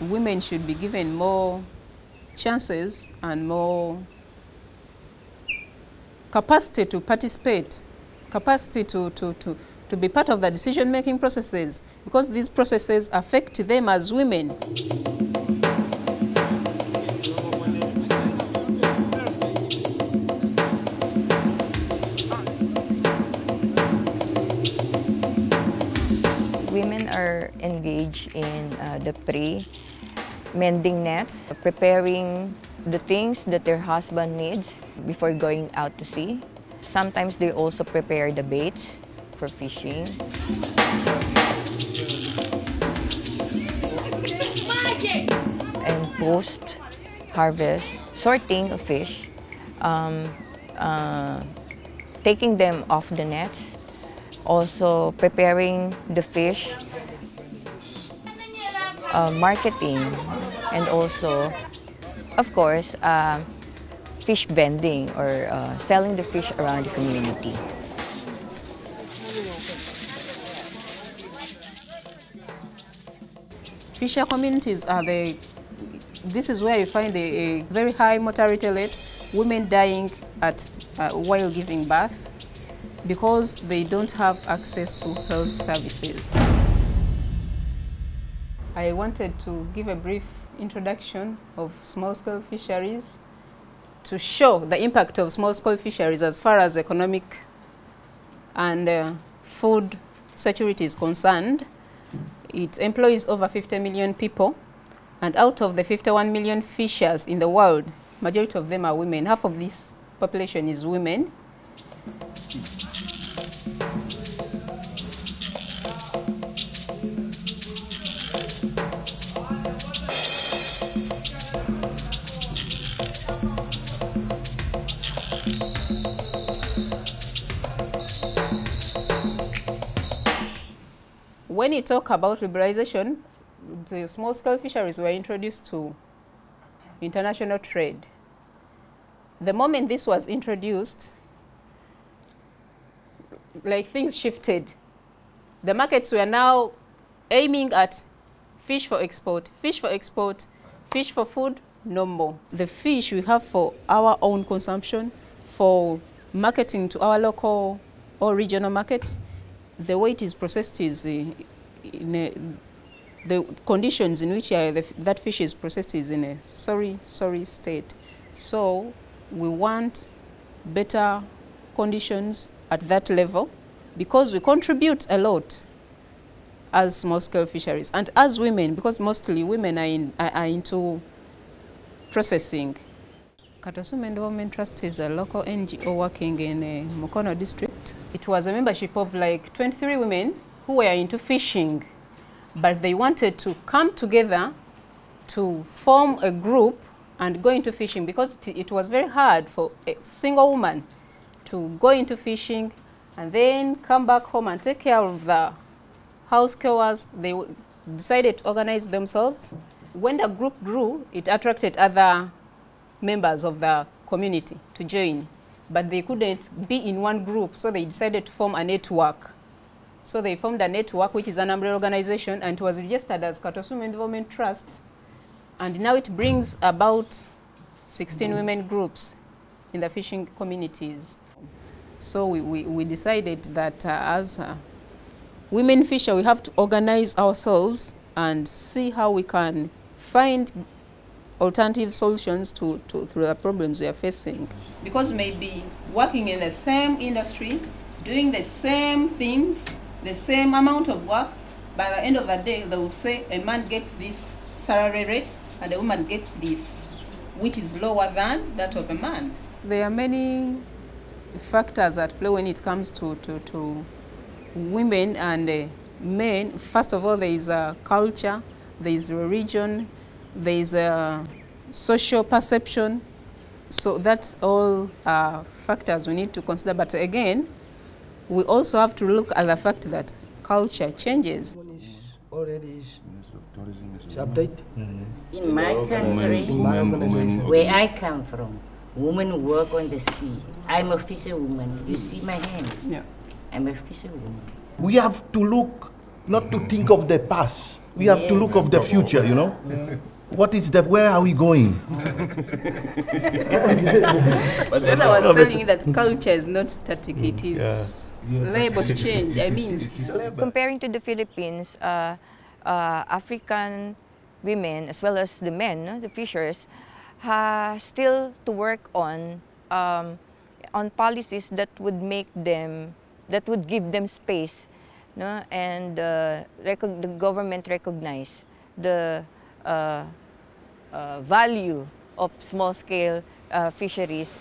women should be given more chances and more capacity to participate, capacity to be part of the decision-making processes, because these processes affect them as women. Women are engaged in the prey, mending nets, preparing the things that their husband needs before going out to sea. Sometimes they also prepare the baits for fishing. And post-harvest, sorting of fish, taking them off the nets, also preparing the fish, marketing, and also, of course, fish vending or selling the fish around the community. Fisher communities are this is where you find a very high mortality rate, women dying while giving birth, because they don't have access to health services. I wanted to give a brief introduction of small-scale fisheries to show the impact of small-scale fisheries as far as economic and food security is concerned. It employs over 50 million people, and out of the 51 million fishers in the world, majority of them are women. Half of this population is women. When you talk about liberalization, the small-scale fisheries were introduced to international trade. The moment this was introduced, like, things shifted. The markets were now aiming at fish for export, fish for export, fish for food, no more. The fish we have for our own consumption, for marketing to our local or regional markets, the way it is processed is the conditions in which that fish is processed is in a sorry state. So we want better conditions at that level, because we contribute a lot as small-scale fisheries and as women, because mostly women are into processing. Katosi Women Development Trust is a local NGO working in Mukono district. It was a membership of like 23 women who were into fishing, but they wanted to come together to form a group and go into fishing, because it was very hard for a single woman to go into fishing and then come back home and take care of the house chores. They decided to organize themselves. When the group grew, it attracted other members of the community to join, but they couldn't be in one group, so they decided to form a network. So they formed a network, which is an umbrella organization, and it was registered as Katosi Women Development Trust, and now it brings about 16 women groups in the fishing communities. So we decided that as women fisher, we have to organize ourselves and see how we can find alternative solutions to the problems we are facing. Because maybe working in the same industry, doing the same things, the same amount of work, by the end of the day, they will say a man gets this salary rate and a woman gets this, which is lower than that of a man. There are many factors at play when it comes to women and men. First of all, there is a culture, there is a religion, there is a social perception. So that's all factors we need to consider. But again, we also have to look at the fact that culture changes. In my country, where I come from, women work on the sea. I'm a fisherwoman. You see my hands? Yeah. I'm a fisherwoman. We have to look not to think of the past. We have to look of the future, you know. What is that? Where are we going? Because I was telling you that culture is not static, it is liable to change. I mean, comparing to the Philippines, African women as well as the men, the fishers, still to work on policies that would make them, that would give them space, no? And the government recognize the value of small-scale fisheries